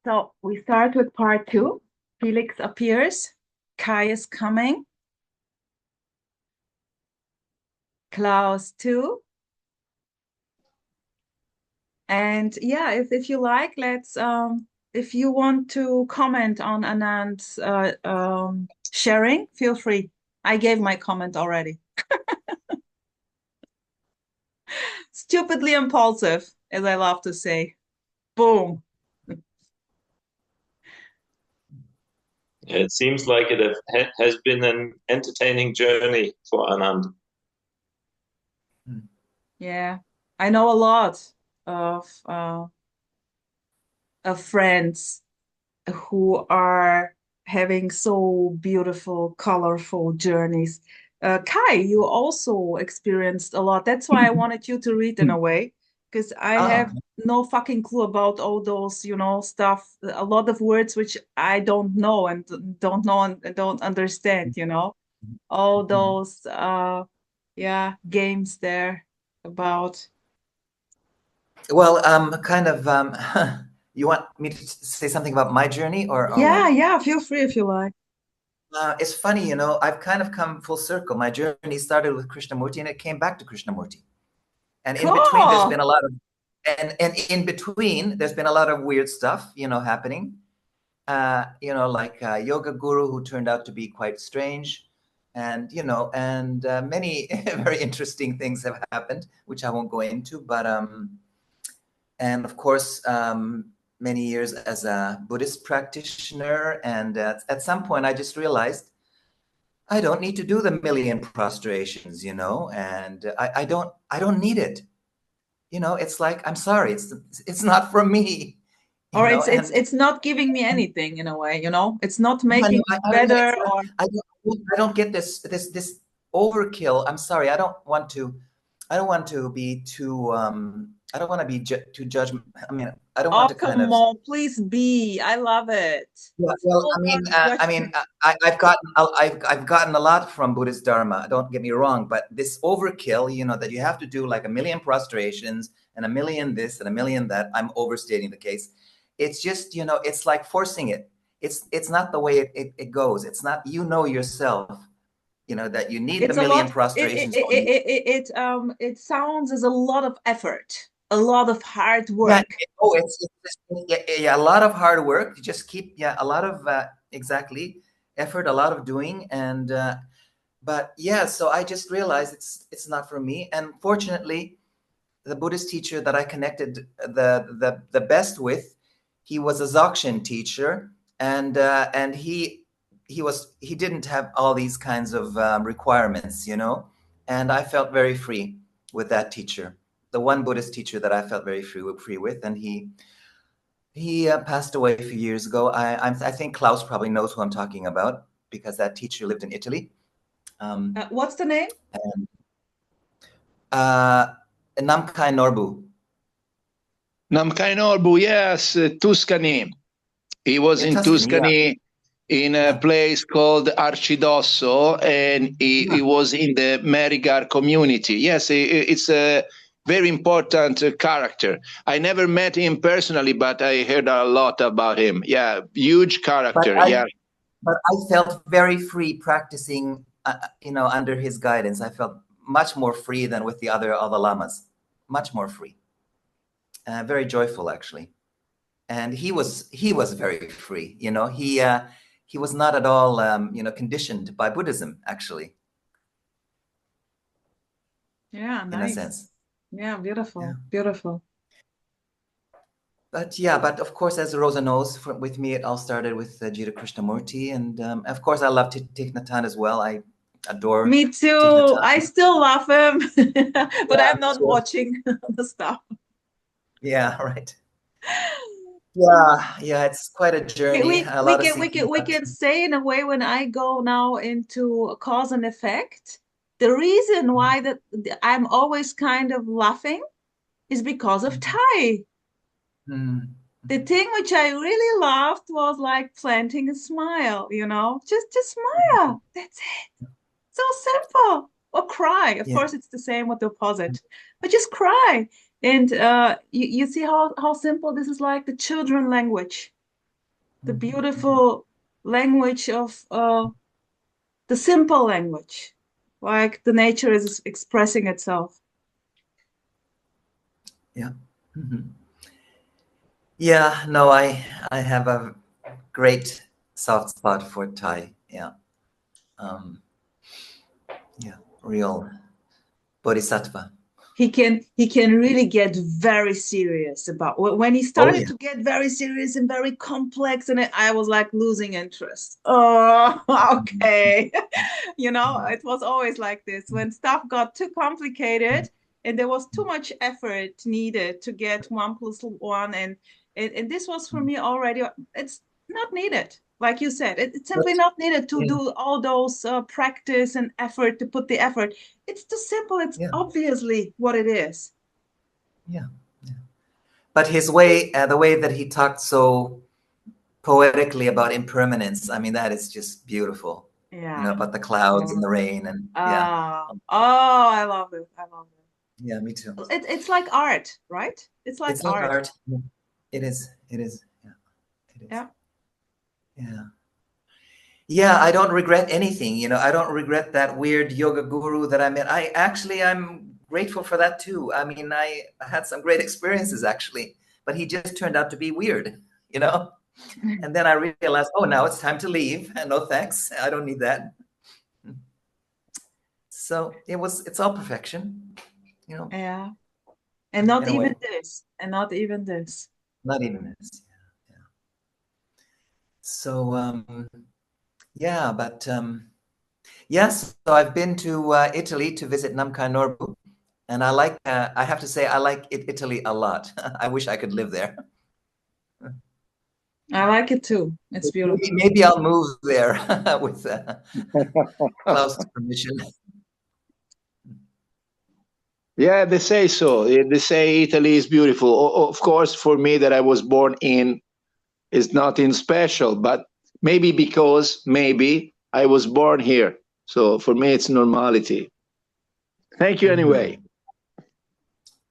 So we start with part two. Felix appears. Kai is coming. Klaus too. And yeah, if you like, let's if you want to comment on Anand's sharing, feel free. I gave my comment already. Stupidly impulsive, as I love to say. Boom. It seems like it has been an entertaining journey for Anand. Yeah, I know a lot of friends who are having so beautiful, colorful journeys. Kai, you also experienced a lot. That's why I wanted you to read in a way, because I Ah, have no fucking clue about all those, stuff, a lot of words which I don't know and don't understand, all those, yeah, games there about. well, kind of, you want me to say something about my journey or Yeah, what? yeah, feel free if you like. It's funny, I've kind of come full circle. My journey started with Krishnamurti and it came back to Krishnamurti. And in between, there's Cool. been a lot of, and in between, there's been a lot of weird stuff, happening. Like a yoga guru who turned out to be quite strange. And many very interesting things have happened, which I won't go into. And of course, many years as a Buddhist practitioner. And at some point, I just realized I don't need to do the million prostrations, and I don't need it. It's like, I'm sorry, it's not for me, Or it's it's and it's not giving me anything in a way, It's not yeah, no, making me better or I don't get this overkill. I'm sorry. I don't want to be too. I don't want to be too judgment. I mean, I don't oh want to kind come of. on, please be. I love it. Yeah, It's well, all not judgment. I've gotten a lot from Buddhist Dharma. Don't get me wrong, but this overkill, that you have to do like a million prostrations and a million this and a million that. I'm overstating the case. It's just, it's like forcing it. It's not the way it goes. It's not, yourself, that you need the It's a million lot. It prostrations. it, it, it, it it sounds as a lot of effort, a lot of hard Yeah. work. Oh, yeah, a lot of hard work. You just keep, yeah, a lot of exactly effort, a lot of doing, and but yeah. So I just realized it's not for me. And fortunately, the Buddhist teacher that I connected the best with, he was a Dzogchen teacher, and he didn't have all these kinds of requirements, and I felt very free with that teacher, the one Buddhist teacher that I felt very free with, and he passed away a few years ago. I think Klaus probably knows who I'm talking about because that teacher lived in Italy. What's the name? And uh, Namkai Norbu. Namkai Norbu, yes, Tuscany. He was In in Tuscany, yeah. Tuscany in a Yeah. place called Arcidosso, and he was in the Merigar community. Yes, it's a very important character. I never met him personally, but I heard a lot about him. Yeah, huge character. Yeah. But I felt very free practicing, under his guidance. I felt much more free than with the other lamas, much more free, very joyful actually. And he was very free. He was not at all, conditioned by Buddhism actually. Yeah, In a nice. sense. Yeah, beautiful, Yeah. beautiful. But of course, as Rosa knows, with me, it all started with Jita Krishnamurti. And of course, I love Thich Nhat Hanh as well. I adore Me Thich Nhat too. I Hanh. still love him, but Yeah, I'm me not too. watching the stuff. Yeah, right. Yeah, it's quite a We journey. we A we lot of can we seeking. can we can say in a way when I go now into cause and effect, the reason why that I'm always kind of laughing is because of Thai. Mm. The thing which I really loved was like planting a smile, just smile. That's it. So simple. Or cry. Of Yeah. course, it's the same with the opposite, but just cry. And you see how simple this is, like the children language. the beautiful language of the simple language, like the nature is expressing itself. Yeah. Yeah, no, I have a great soft spot for tHe. Yeah. Yeah, real bodhisattva. He can really get very serious about when he Oh started yeah. to get very serious and very complex, and I was like losing interest. Oh, okay. You know, it was always like this when stuff got too complicated and there was too much effort needed to get 1+1, and this was for me already, it's not needed. Like you said, it's simply not needed to do all those practice and effort to put the effort. It's too simple. It's obviously what it is. Yeah. But his way, the way that he talked so poetically about impermanence, I mean, that is just beautiful. Yeah. You know, about the clouds and the rain and Oh, I love it. I love it. Yeah, me too. It's like art, right? It's like art. It is. It is. Yeah. It is. Yeah. Yeah. Yeah, I don't regret anything. You know, I don't regret that weird yoga guru that I met. I'm grateful for that too. I mean, I had some great experiences actually, but he just turned out to be weird, you know? And then I realized, oh, now it's time to leave. No, thanks. I don't need that. So it's all perfection, you know? Yeah. And not even this. And not even this. Not even this. Yeah. So, yeah, but yes, so I've been to Italy to visit Namkhai Norbu, and I have to say, I like Italy a lot. I wish I could live there. I like it too. It's beautiful. Maybe I'll move there with Klaus' permission. Yeah, they say so. They say Italy is beautiful. Of course, for me that I was born in is nothing special, but maybe because I was born here. So for me, it's normality. Thank you anyway.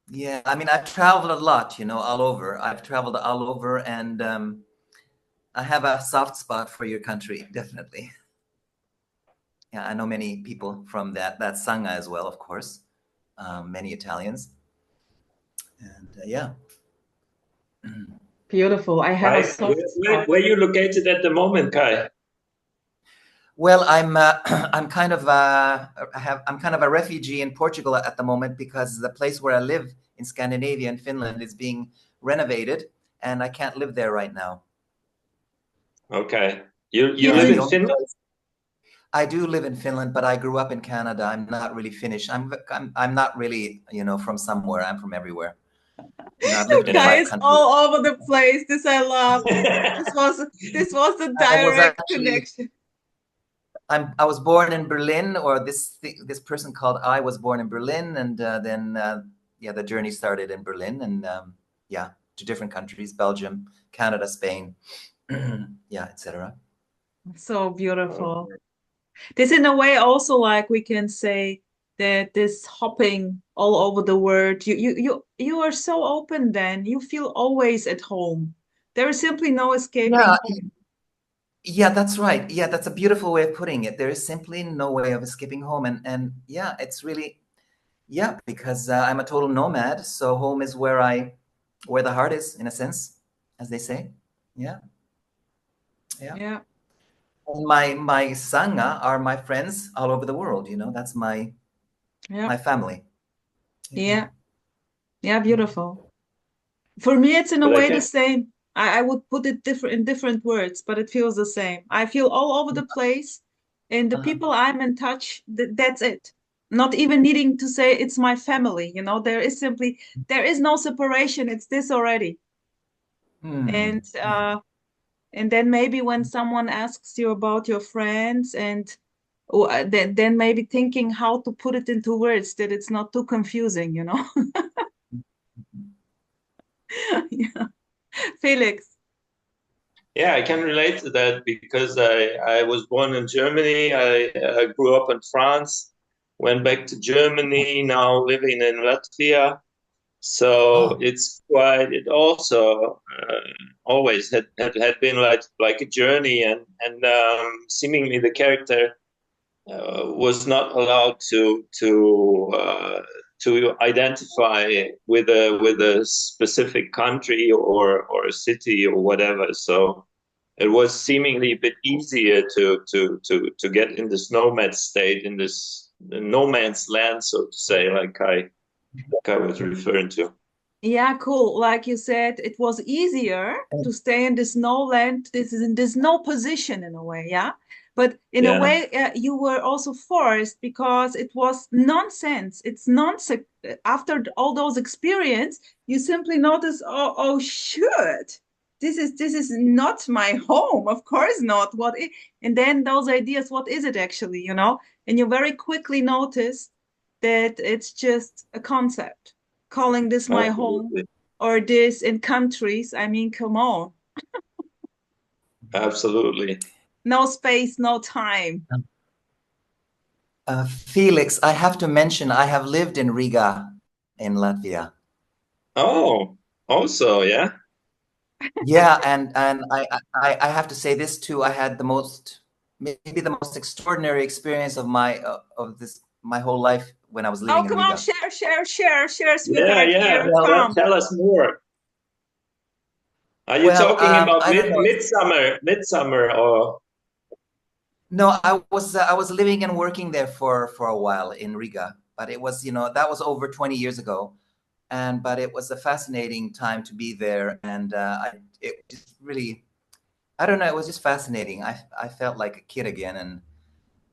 Yeah, I mean, I've traveled a lot, you know, all over. I've traveled all over, and I have a soft spot for your country, definitely. Yeah, I know many people from that Sangha as well, of course. Many Italians. And yeah. Beautiful. I have a soft spot. Where are you located at the moment, Kai? Well, I'm kind of a refugee in Portugal at the moment because the place where I live in Scandinavia and Finland is being renovated, and I can't live there right now. Okay, you live in Finland? I do live in Finland, but I grew up in Canada. I'm not really Finnish. I'm not really, you know, from somewhere. I'm from everywhere. You know, I've lived in 5 countries. All over the place. This I love. This was the direct connection. I was born in Berlin, or this person called I was born in Berlin, and then the journey started in Berlin, and to different countries: Belgium, Canada, Spain, etc. So beautiful. This, in a way, also like we can say that this hopping all over the world, you are so open. Then you feel always at home. There is simply no escaping. Yeah, that's right. Yeah, that's a beautiful way of putting it. There is simply no way of escaping home. And yeah, it's really, because I'm a total nomad. So home is where the heart is, in a sense, as they say. Yeah. Yeah. And my Sangha are my friends all over the world. You know, that's my family. Yeah. Yeah, beautiful. For me, it's in a way the same. I would put it in different words, but it feels the same. I feel all over the place, and the people I'm in touch, that's it. Not even needing to say it's my family, you know, there is no separation. It's this already. And then maybe when someone asks you about your friends, and then maybe thinking how to put it into words that it's not too confusing, you know. Yeah. Felix. Yeah, I can relate to that because I was born in Germany. I grew up in France, went back to Germany, now living in Latvia. So Oh, it's quite. It also always had been like a journey, and seemingly the character was not allowed to identify with a specific country or a city or whatever. So it was seemingly a bit easier to get in this nomad state, in this no man's land, so to say, like I was referring to. Yeah, cool. Like you said, it was easier to stay in this no land. This is in this no position in a way, yeah. But in a Yeah. way, you were also forced because it was nonsense. It's nonsense. After all those experience, you simply notice, oh, shoot, this is not my home. Of course not. And then those ideas, what is it actually, And you very quickly notice that it's just a concept calling this my home Absolutely. or this in countries. I mean, come on. Absolutely. No space, no time. Felix, I have to mention I have lived in Riga in Latvia. Oh, also, yeah. Yeah, and I have to say this too. I had maybe the most extraordinary experience of my whole life when I was Oh, living in come on, Riga. share, Yeah, sweetheart, yeah. here. Well, Come. Tell us more. Are you well, talking about I don't know. midsummer, or? No, I was living and working there for a while in Riga, but it was that was over 20 years ago, but it was a fascinating time to be there, and it just really, I don't know, it was just fascinating. I felt like a kid again,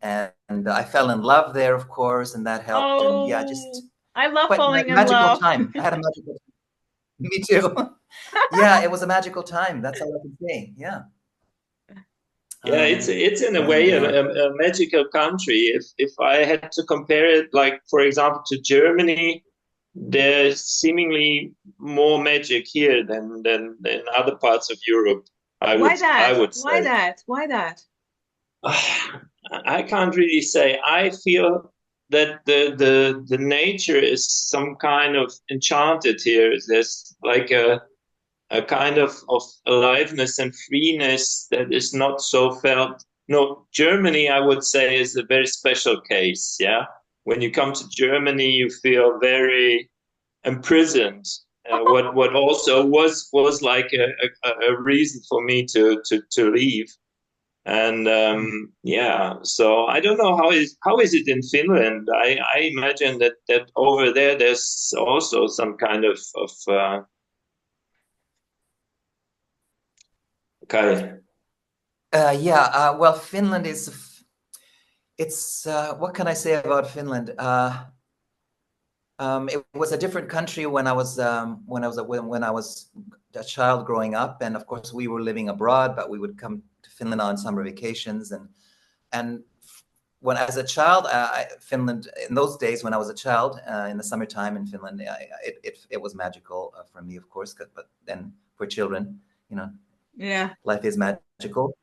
and I fell in love there, of course, and that helped. And yeah, Oh, just I love quite falling in magical love. time. I had a magical. Me too. Yeah, it was a magical time. That's all I can say. Yeah. Yeah, it's in a And way a magical country. If I had to compare it, like for example, to Germany, there's seemingly more magic here than in other parts of Europe. Why I that? would Why say. that? Why that? I can't really say. I feel that the nature is some kind of enchanted here. There's like a kind of aliveness and freeness that is not so felt. No, Germany, I would say, is a very special case. Yeah, when you come to Germany, you feel very imprisoned. What also was like a reason for me to leave. And yeah, so I don't know how is it in Finland. I imagine that over there there's also some kind of okay. yeah, well, Finland it's what can I say about Finland? It was a different country when I was when I was a child growing up, and of course we were living abroad, but we would come to Finland on summer vacations, and when as a child, Finland in those days when I was a child in the summertime in Finland, it was magical for me, of course, but then for children, Yeah. life is magical.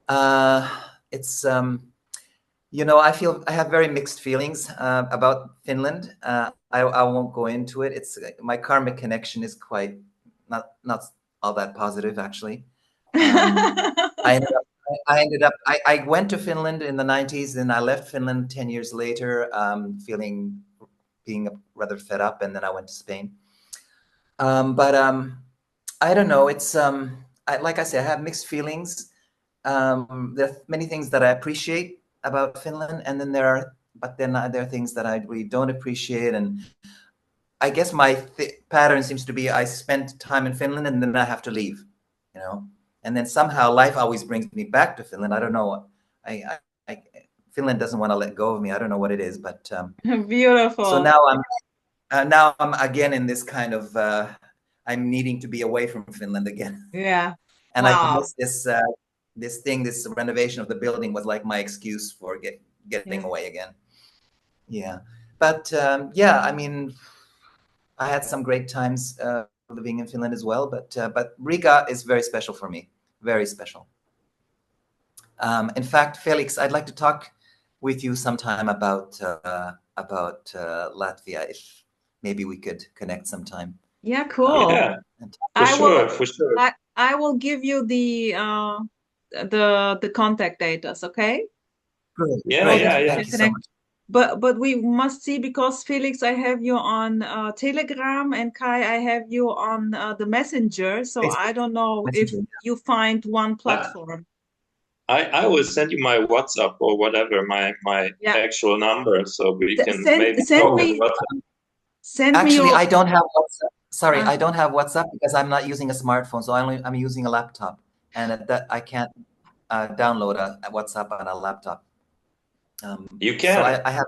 Uh, it's I have very mixed feelings about Finland. I won't go into it. It's my karmic connection is quite not all that positive, actually. I ended up, I went to Finland in the 90s, and I left Finland 10 years later, being rather fed up, and then I went to Spain. But I don't know. It's like I say, I have mixed feelings. There are many things that I appreciate about Finland, and then there are things that I really don't appreciate. And I guess my pattern seems to be I spend time in Finland and then I have to leave, and then somehow life always brings me back to Finland. I don't know. I Finland doesn't want to let go of me. I don't know what it is, but so Beautiful. now I'm again in this kind of I'm needing to be away from Finland again, Yeah. and I Wow. guess this renovation of the building was like my excuse for getting Yeah. away again. Yeah, but yeah, I mean, I had some great times living in Finland as well, but Riga is very special for me, very special. In fact, Felix, I'd like to talk with you sometime about Latvia, maybe we could connect sometime. Yeah, cool. Yeah, And for I will sure, for sure. I will give you the contact data, okay? great, Yeah, So great. that yeah, we yeah. Thank can you so connect. much. But we must see, because Felix, I have you on Telegram, and Kai, I have you on the Messenger. So I Facebook don't know if Messenger. you find one I, platform. I will send you my WhatsApp or whatever, my Yeah. actual number, so we can Send maybe send talk on me WhatsApp. send me Actually, your I don't have WhatsApp. Sorry, uh, I don't have WhatsApp because I'm not using a smartphone. So I'm using a laptop, and at that I can't download a WhatsApp on a laptop. You So can. I have.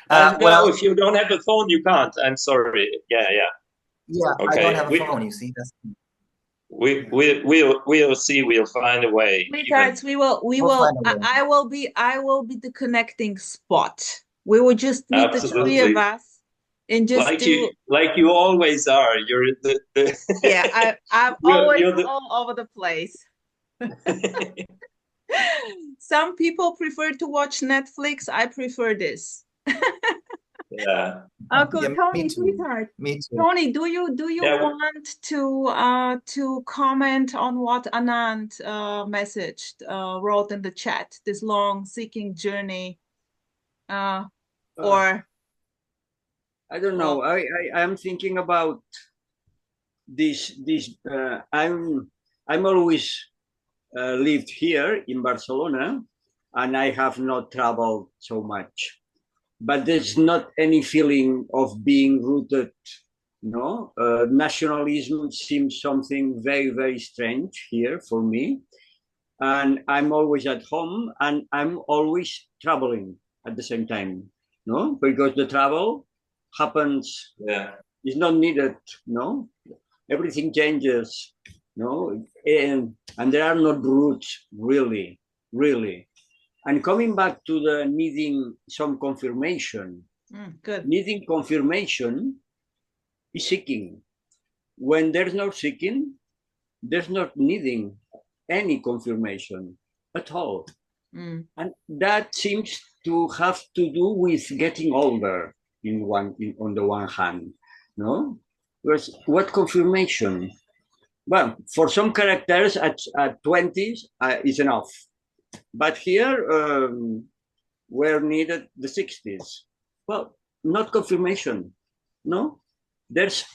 No, Well, if you don't have a phone, you can't. I'm sorry. Yeah, yeah. yeah, I don't Okay. have a phone. You see, that's We'll see. We'll find a way. sweethearts. We will we'll find a way. I will be the connecting spot. We will just meet the three of Absolutely. us and just do. Like you always are. You're Yeah, I'm always you're the all over the place. Some people prefer to watch Netflix. I prefer this. yeah. Uncle Yeah, Tony, me too. sweetheart. Me too. Tony, do you Yeah. want to comment on what Anand messaged wrote in the chat, this long seeking journey, or I don't know. I'm thinking about this. I'm always lived here in Barcelona, and I have not traveled so much. But there's not any feeling of being rooted. No, nationalism seems something very, very strange here for me. And I'm always at home, and I'm always traveling at the same time. No, because the travel happens. Yeah. It's not needed. No, everything changes. No, and there are no roots really, really. And coming back to the needing some confirmation, good. needing confirmation is seeking. When there's no seeking, there's not needing any confirmation at all. And that seems to have to do with getting older on the one hand, no? Because what confirmation? Well, for some characters at 20s is enough. But here, we're needed the 60s. Well, not confirmation, no? There's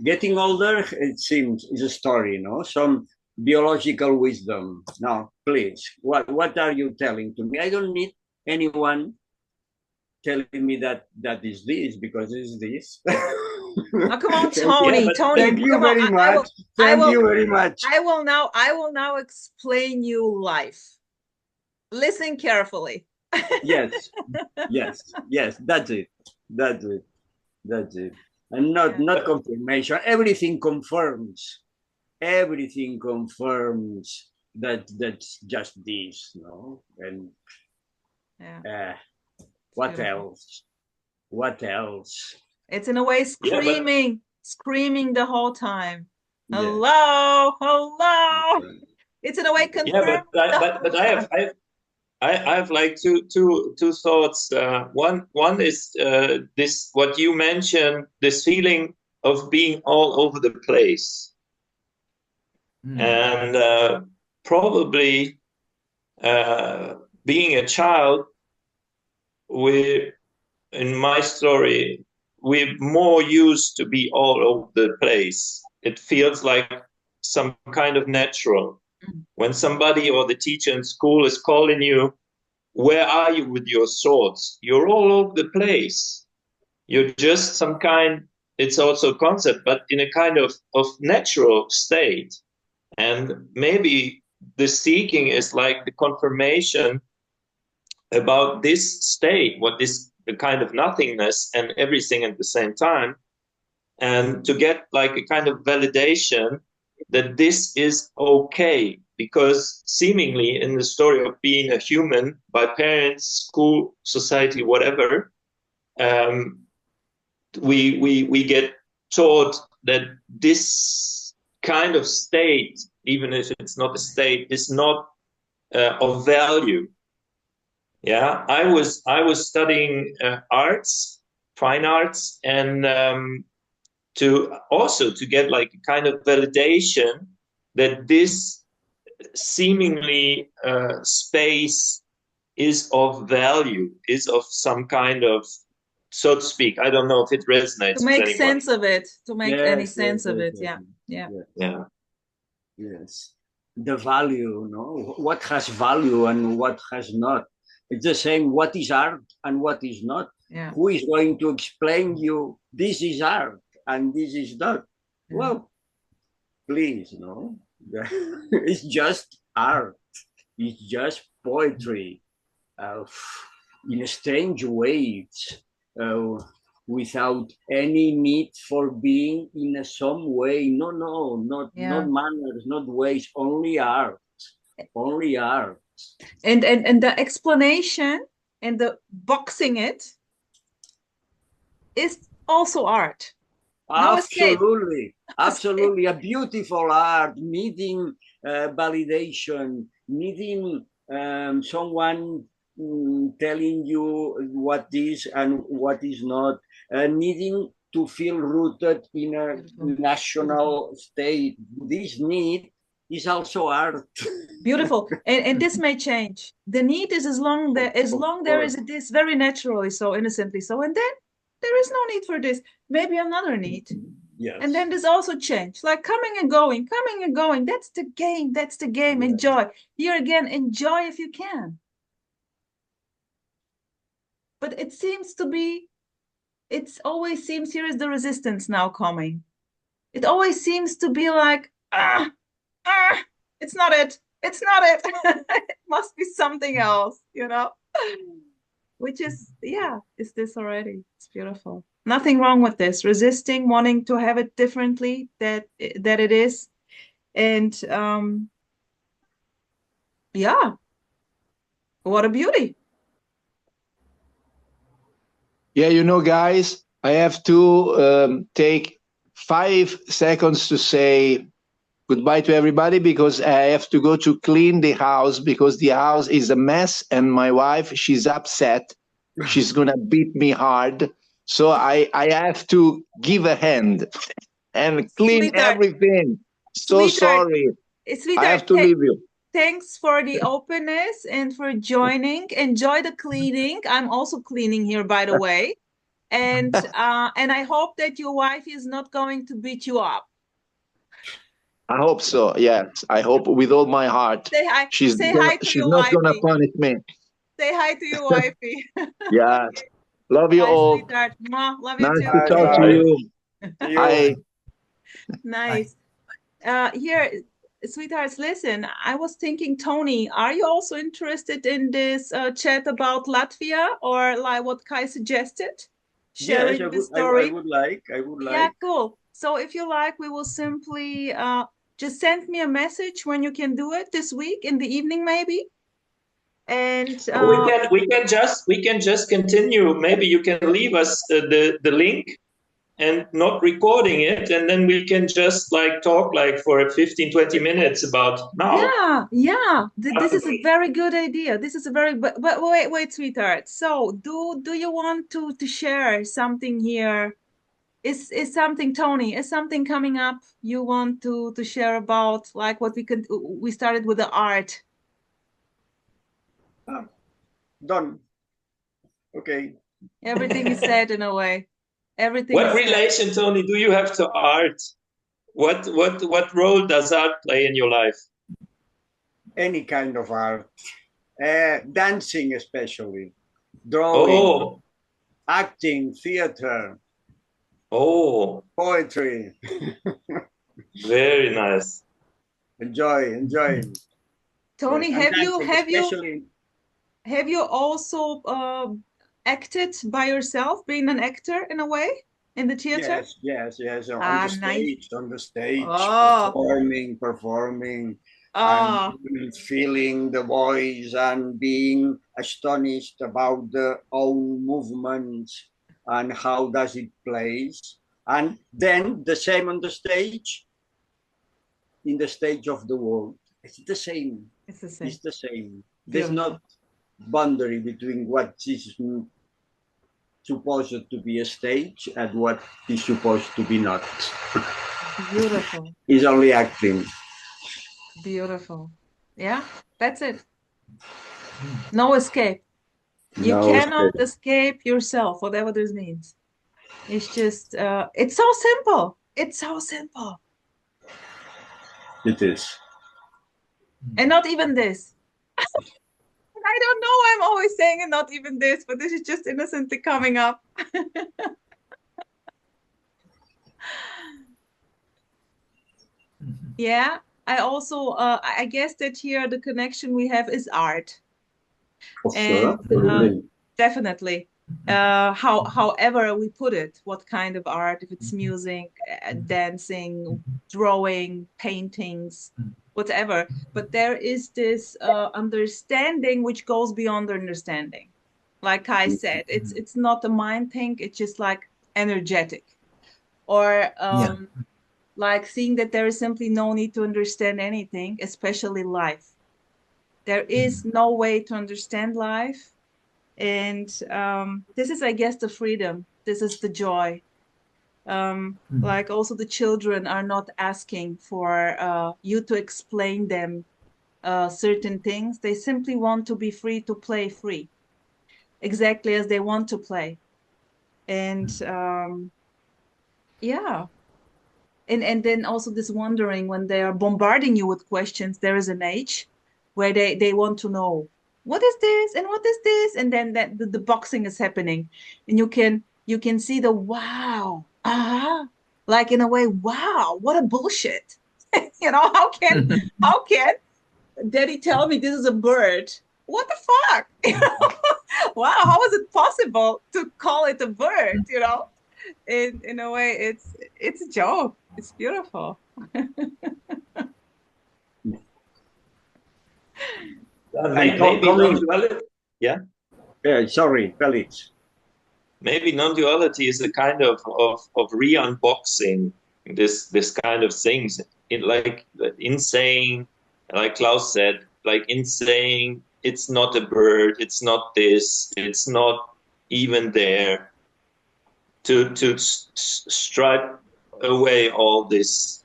getting older, it seems, is a story, no? Some biological wisdom. No, please, what are you telling to me? I don't need anyone telling me that is this, because it's this. Oh, come on, Tony. Yeah, Tony, thank you come very on. much. Thank you very much. I will now explain you life. Listen carefully. Yes, yes. That's it. And not confirmation. Everything confirms. Everything confirms that's just this, no? And what else? What else? It's in a way screaming, screaming the whole time. Hello, hello. It's in a way confirming. Yeah, but I have like two thoughts. One is this, what you mentioned, this feeling of being all over the place, and probably being a child. In my story, we're more used to be all over the place. It feels like some kind of natural. When somebody or the teacher in school is calling you, where are you with your thoughts? You're all over the place. You're just some kind, it's also a concept, but in a kind of natural state. And maybe the seeking is like the confirmation about this state, what is the kind of nothingness and everything at the same time. And to get like a kind of validation that this is okay, because seemingly in the story of being a human by parents, school, society, whatever, we get taught that this kind of state, even if it's not a state, is not of value. Yeah, I was studying arts, fine arts, and to get like a kind of validation that this seemingly space is of value, is of some kind of, so to speak. I don't know if it resonates To make with anyone. sense of it, to make any sense of it. Yeah. Yes. The value, no? What has value and what has not. It's the same what is art and what is not. Yeah. Who is going to explain you this is art and this is not? Yeah. Well, please, no? It's just art. It's just poetry. In a strange ways, without any need for being in some way. No, not manners, not ways, only art. Only art. And the explanation and the boxing it is also art. Absolutely, absolutely. A beautiful art, needing validation, needing someone telling you what is and what is not, needing to feel rooted in a national state. This need is also art. Beautiful. And this may change. The need is as long there is this very naturally so, innocently so, and then there is no need for this. Maybe another need. Yes. And then there's also change, like coming and going. That's the game. That's the game. Yes. Enjoy. Here again, enjoy if you can. But it seems to be, it always seems here is the resistance now coming. It always seems to be like, it's not it. It's not it. It must be something else, you know? Which is, yeah, is this already? It's beautiful. Nothing wrong with this. Resisting, wanting to have it differently, that it is. And yeah, what a beauty. Yeah, you know, guys, I have to take 5 seconds to say goodbye to everybody because I have to go to clean the house because the house is a mess and my wife, she's upset. She's going to beat me hard. So I have to give a hand and clean everything. So sorry. I have to leave you. Thanks for the openness and for joining. Enjoy the cleaning. I'm also cleaning here, by the way. And I hope that your wife is not going to beat you up. I hope so. Yes, I hope with all my heart. Say hi. She's not going to punish me. Say hi to your wifey. Yeah. Love you all. Sweetheart. Love you nice too. To talk to you. Bye. Nice. Here, sweethearts, listen, I was thinking, Tony, are you also interested in this chat about Latvia or like what Kai suggested? Sharing the story? I would like. Yeah, cool. So if you like, we will simply just send me a message when you can do it this week in the evening, maybe. And we can just continue. Maybe you can leave us the link and not recording it, and then we can just like talk like for 15-20 minutes about now. Yeah. This is a very good idea. This is a very but wait, sweetheart. So do you want to share something here? Is something, Tony, is something coming up you want to share about, like what we started with the art? Done. Okay. Everything is said in a way. Everything. What relation, Tony, do you have to art? What role does art play in your life? Any kind of art. Dancing especially. Drawing. Acting, theater. Poetry. Very nice. Enjoy. Tony, have you also acted by yourself, being an actor in a way in the theater? Yes. On the stage, performing, and feeling the voice and being astonished about the own movements and how does it plays. And then the same on the stage, in the stage of the world. It's the same. It's the same. There's not boundary between what is supposed to be a stage and what is supposed to be not. Beautiful. Is only acting. Beautiful. Yeah, that's it. No escape. You No cannot escape yourself, whatever this means. It's just, it's so simple. It's so simple. It is. And not even this. I don't know. I'm always saying and not even this, but this is just innocently coming up. Yeah. I also, I guess that here the connection we have is art. And definitely. However we put it, what kind of art, if it's music, dancing, drawing, paintings, whatever. But there is this understanding which goes beyond understanding. Like I said, it's not a mind thing, it's just like energetic. Or like seeing that there is simply no need to understand anything, especially life. There is no way to understand life. And this is, I guess, the freedom. This is the joy. Like also the children are not asking for you to explain them certain things. They simply want to be free to play free, exactly as they want to play. And yeah. And then also this wondering when they are bombarding you with questions, there is an age where they want to know what is this and what is this, and then that the boxing is happening, and you can see the wow, like in a way, wow, what a bullshit. You know, how can daddy tell me this is a bird? What the fuck? You know? Wow, how is it possible to call it a bird? You know, in a way, it's a joke. It's beautiful. Maybe non-duality. Yeah. Yeah. Sorry, Felix. Maybe non-duality is a kind of re-unboxing this kind of things. In saying, like Klaus said, like in saying it's not a bird, it's not this, it's not even there. To stripe away all this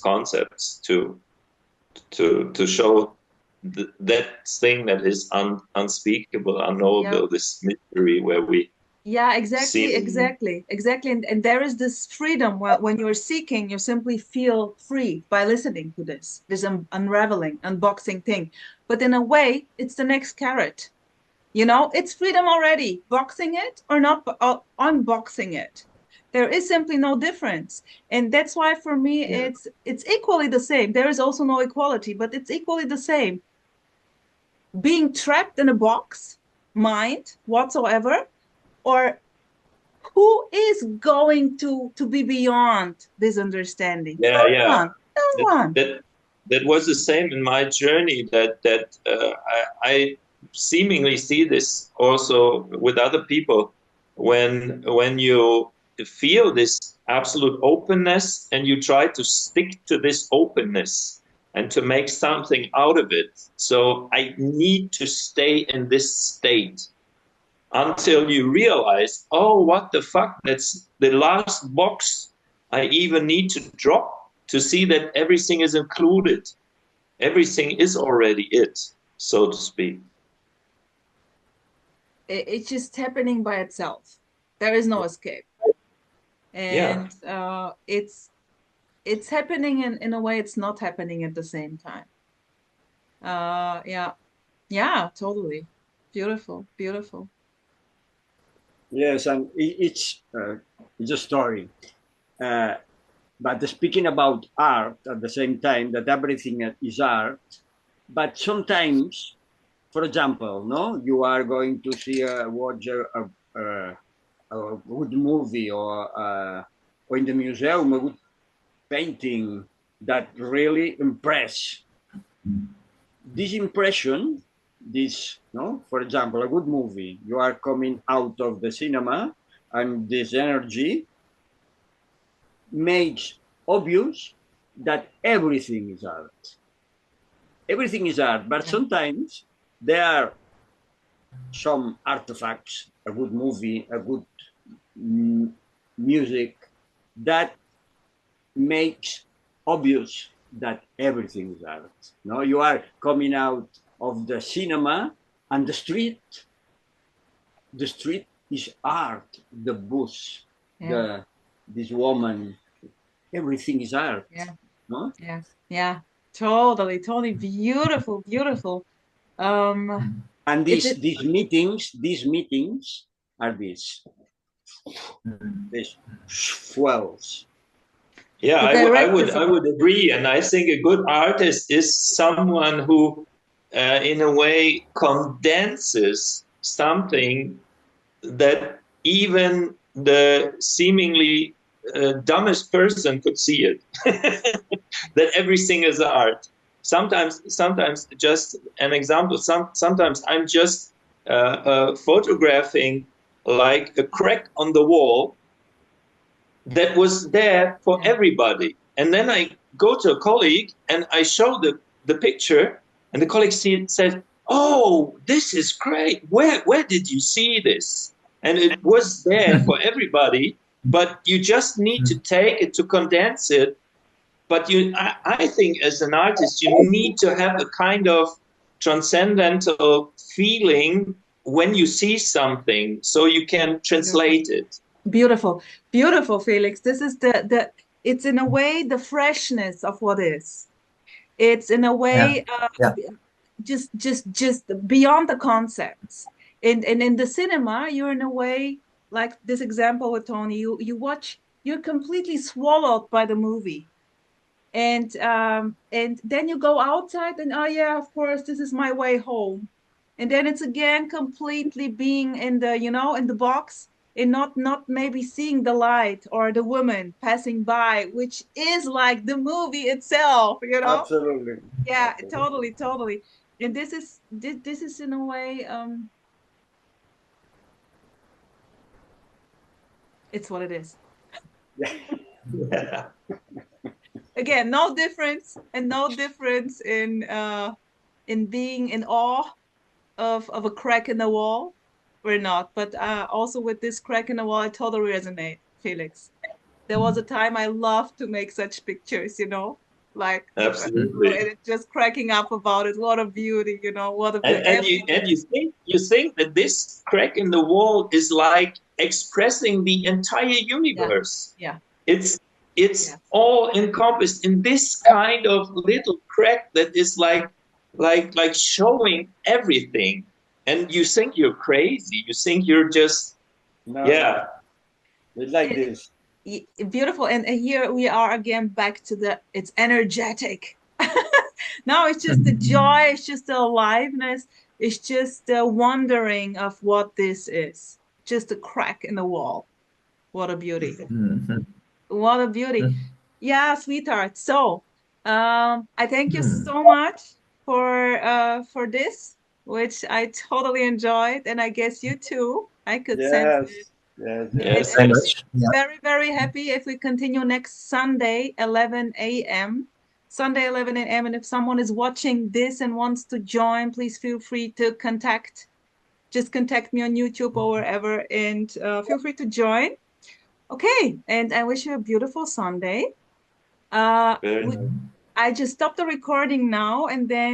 concepts to show that thing that is unspeakable, unknowable, this mystery where we exactly. And there is this freedom when you're seeking, you simply feel free by listening to this unraveling, unboxing thing. But in a way, it's the next carrot. You know, it's freedom already. Boxing it or not unboxing it. There is simply no difference. And that's why for me, it's equally the same. There is also no equality, but it's equally the same. Being trapped in a box, mind, whatsoever, or who is going to be beyond this understanding? No one. That was the same in my journey. I seemingly see this also with other people when you feel this absolute openness and you try to stick to this openness and to make something out of it. So I need to stay in this state until you realize, oh, what the fuck, that's the last box I even need to drop to see that everything is included. Everything is already it, so to speak. It's just happening by itself. There is no escape. And it's happening in a way it's not happening at the same time. Yeah, totally. Beautiful. Yes, and it's a story. But speaking about art at the same time, that everything is art, but sometimes, for example, no, you are going to see watch a good movie or in the museum a good painting that really impress. This impression, for example, a good movie, you are coming out of the cinema and this energy makes obvious that everything is art. Everything is art, but sometimes there are some artifacts a good movie, a good music, that makes obvious that everything is art. No, you are coming out of the cinema and the street is art. The bus, this woman, everything is art. Yeah. No? Yeah. Yeah. Totally. Totally beautiful. Beautiful. And these meetings are these swells. Yeah, I would agree, and I think a good artist is someone who, in a way, condenses something that even the seemingly dumbest person could see it. That everything is art. Sometimes, just an example. Sometimes I'm just photographing like a crack on the wall that was there for everybody. And then I go to a colleague and I show the picture, and the colleague says, "Oh, this is great. Where did you see this?" And it was there for everybody, but you just need to take it, to condense it. But I think as an artist, you need to have a kind of transcendental feeling when you see something, so you can translate it. Beautiful, beautiful, Felix. This is it's in a way the freshness of what is. It's in a way just beyond the concepts. And in the cinema, you're in a way like this example with Tony. You watch, you're completely swallowed by the movie. And then you go outside and, oh yeah, of course, this is my way home. And then it's again completely being in the, in the box, and not maybe seeing the light or the woman passing by, which is like the movie itself, Absolutely. Yeah, Absolutely. totally. And this is in a way, it's what it is. Yeah. Again, no difference in being in awe of a crack in the wall. We're not, but also with this crack in the wall, I totally resonate, Felix. There was a time I loved to make such pictures, like Absolutely. and it's just cracking up about it. What a beauty, what a beauty. And you think that this crack in the wall is like expressing the entire universe. Yeah. It's all encompassed in this kind of little crack that is like showing everything. And you think you're crazy. You think you're just It's like this. Beautiful. And here we are again back to it's energetic. Now it's just the joy, it's just the aliveness, it's just the wondering of what this is. Just a crack in the wall. What a beauty. What a beauty. Yeah, sweetheart. So I thank you so much for this, which I totally enjoyed, and I guess you too. I could sense it. Yes. Very, very happy if we continue next Sunday, 11 a.m. Sunday, 11 a.m. And if someone is watching this and wants to join, please feel free to just contact me on YouTube or wherever, and feel free to join. Okay, and I wish you a beautiful Sunday. I just stopped the recording now, and then